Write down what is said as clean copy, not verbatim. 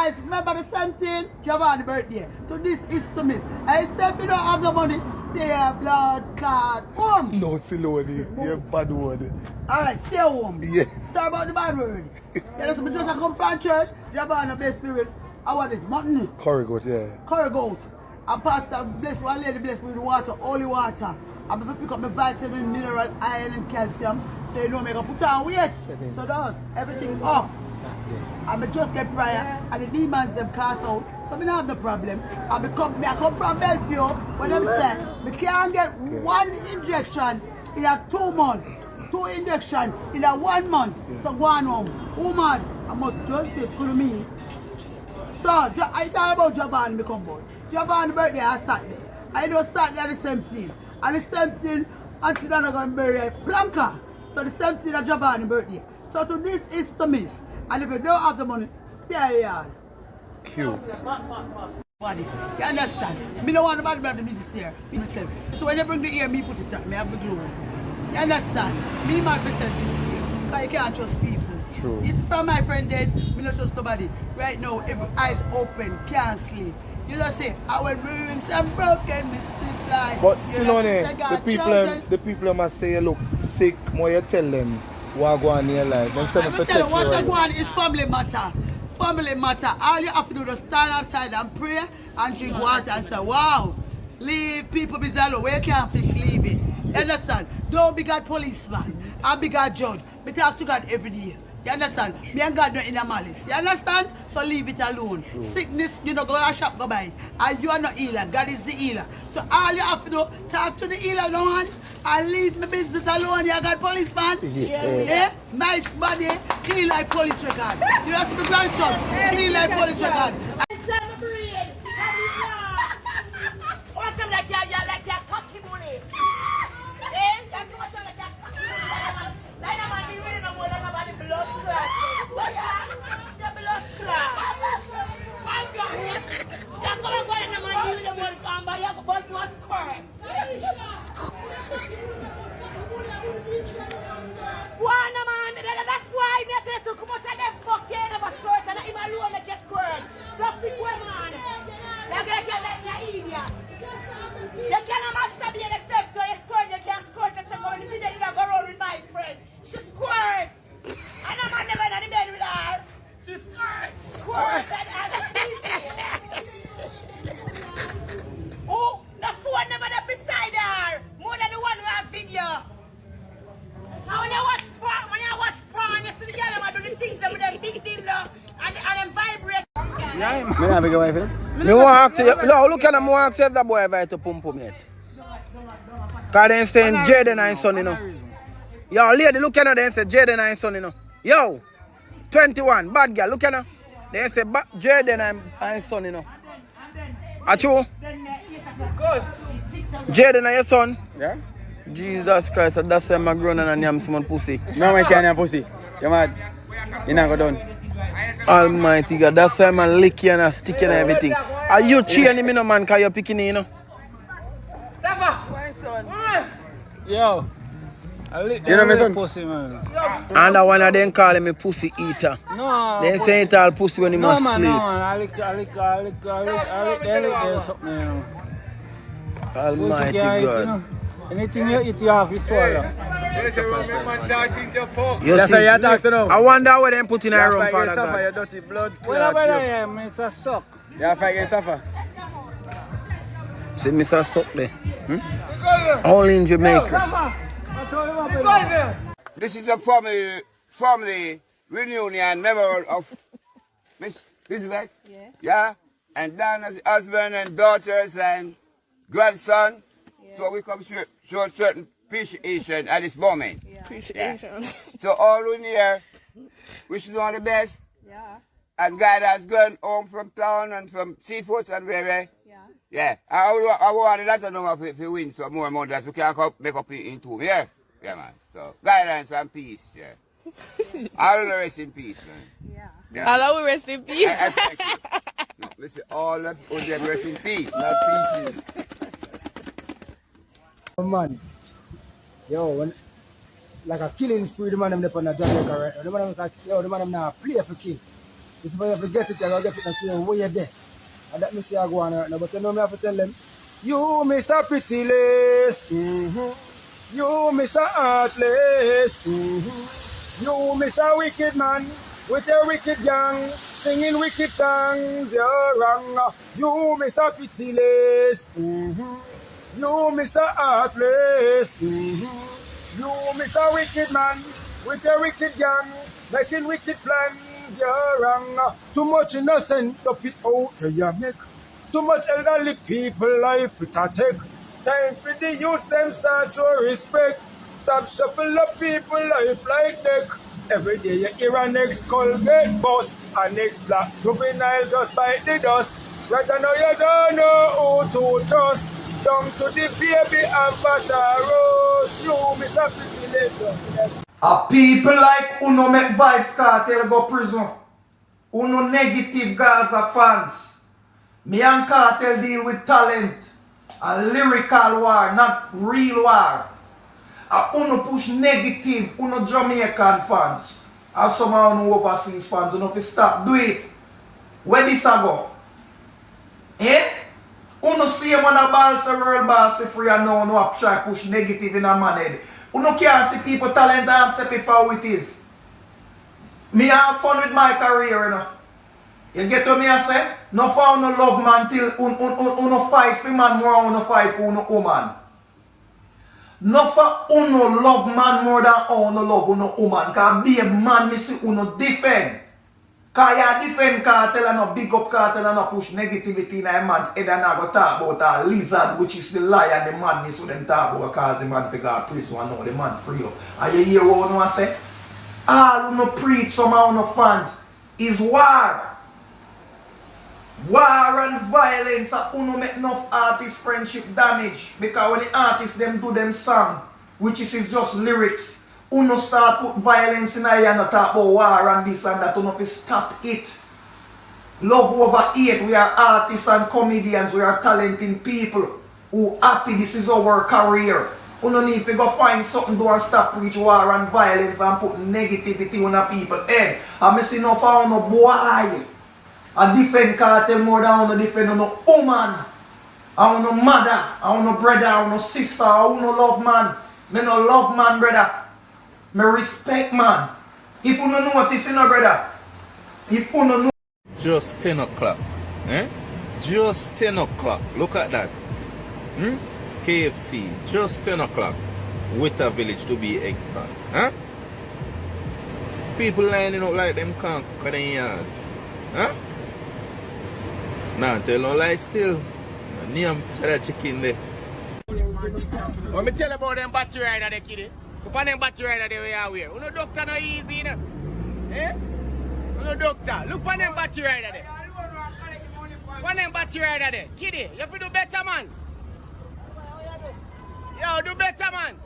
guys, remember the same thing? Giovanni's birthday. So this is to miss. I say if you don't have the money, stay blood clot home. No, solanie. You're bad word. Alright, stay home. Yeah. Sorry about the bad word. Yeah, so just come from church, Giovanni best spirit. I want this mutton. Curry goat, yeah. Curry goat. And pastor bless one lady bless me with water, holy water. I'm going to pick up my vitamin, mineral, iron and calcium. So you know I'm going to put on weight. So that's everything up. I just get prayer and the demons them cast out. So I don't have the problem. I come from Bellevue, when them say, I can't get one injection in a 2 months. 2 injections in a 1 month. So go on home. Woman, I must just say to me. So I talk about Japan become boy. Japan's birthday is Saturday. I know Saturday the same thing. And the same thing until they're going to bury Blanca. So the same thing at Japan's birthday. So to this is to miss. And if you don't have the money, stay here. Cute. You understand? Me don't want nobody to me this year. Me myself. So when you bring the ear, me put it up. Me have the glue. You understand? Me myself this year. Because you can't trust people. True. It's from my friend dead, me not trust nobody. Right now, every eyes open, can't sleep. You just say, I will ruins and broken, me still fly. But solanie, the people must say you look sick, more you tell them what go on in your life. Then let me tell you, what go on is family matter. Family matter. All you have to do is stand outside and pray and drink water and say, wow, leave people be alone. Where you can't fix leaving. You understand? Don't be God policeman. I be God judge. Me talk to God every day. You understand? Me and God not in a malice. You understand? So leave it alone. True. Sickness, you know, go to a shop, go buy it. And you are not healer. God is the healer. So all you have to do, talk to the healer, no one, and leave my business alone. You got policeman. Yeah. Nice body, clean like police record. You have to be grandson, clean like police record. Me want to no, look at him, want to save that boy right to pump yet. Because they saying Jaden and son, you know. Yo, lady, look at her, they say Jaden and son, you know. Yo, 21, bad girl, look at her. They say Jaden and son, you know. Achu? Jaden and your son? Yeah. Jesus Christ, that's why I'm grown and I'm some pussy. No, my shiny pussy. You're mad. You're not going done. Almighty God, that's why I'm licking and sticking and everything. Are you cheating me, no man, because you're picking it, you know? My son. Yo. You know my son? Pussy, man. And one of them calling me pussy eater. No. They say it all pussy when he must sleep. No, man. I lick there something, you know. Almighty God. You know? Anything you eat, you have to swallow. You see, I wonder what they put in a room, Father God. Your dirty blood. What about him? It's a suck. You have to get suffer. See, Mr. Suck there. All in Jamaica. This is a family reunion memorial of Miss Elizabeth. Yeah. Yeah. And Dana's husband and daughters and grandson. Yeah. So we come show certain appreciation at this moment. Yeah. Appreciation. Yeah. So all in here, wish you all the best. Yeah. And God has gone home from town and from seafood and where. Yeah. Yeah. I want a lot of them if you win some more money that we can make up in 2 years. Yeah, man. So guidance and peace. Yeah. All of the rest in peace, man. Yeah. All of the rest in peace. No, we say all of them rest in peace, not peace. Man, yo, when, like a killing spree, the man them up on the Jamaica right now. The man them like, yo, the man them now play for king. It's why you have to get it, you gotta get it and where you're there. And that me say I go on right now, but you know me have to tell them, you Mr. Pitiless, you Mr. Heartless, you Mr. Wicked Man, with your wicked gang, singing wicked songs, you're wrong. You Mr. Pitiless, you Mr. Heartless, you Mr. Wicked Man, with your wicked gang, making wicked plans, you're wrong. Too much innocent to be out there you make. Too much elderly people life it a take. Time for the youth them start your respect. Stop shuffle up people life like deck. Every day you hear a next Colgate bus, a next black juvenile just bite the dust. Right now you don't know who to trust. Down to the baby avatar rose. You Mr. Pretty A people like Uno make Vibes Cartel go prison. Uno negative Gaza fans. Me and Cartel deal with talent. A lyrical war, not real war. A Uno push negative, Uno Jamaican fans. And some of Uno overseas fans, Uno fi stop, do it. Where this a go? Eh? Uno see him on a ball, say world boss if free and now Uno up try push negative in a man head. Uno can't see people talent and accept it for how it is. Me have fun with my career, you know. You get what me I say? No for no love man till uno fight for man more uno fight for uno woman. No for uno love man more than uno love uno woman. Cause be a man me see uno defend. Cause you defend Cartel and no big up Cartel and no push negativity in a man head and I go talk about a lizard which is the lie and the madness who them talk about cause the man figure out prison and now the man free up. And you hear what I say? All who no preach some of no fans is war. War and violence are uno make enough artist friendship damage because when the artists them do them song which is just lyrics. Uno start put violence in here and talk about war and this and that. Uno fi stop it. Love over hate. We are artists and comedians. We are talented people who happy this is our career. Uno need to go find something to and stop preach war and violence and put negativity on the people head. And I see no for uno boy. I defend Cartel more than uno defend uno woman. I uno mother. I uno brother. I uno sister. I uno love man. Me no love man brother. Me respect man. If you don't notice, you know, brother. If you don't know. Just 10 o'clock. Eh? Just 10 o'clock. Look at that. KFC. Just 10 o'clock. Witter Village to be exact. Huh? People lining up like them can't cut in yard. Huh? Nah, tell no lie still. Name said that chicken there. Let me tell you about them battery rider there, kiddie. Look at them battery rider there we are wear. Uno doctor no easy, you know. Eh? Uno doctor. Look at them battery rider there. Look at them battery rider there. Kiddie, you have to do better, man. Yo, do better, man.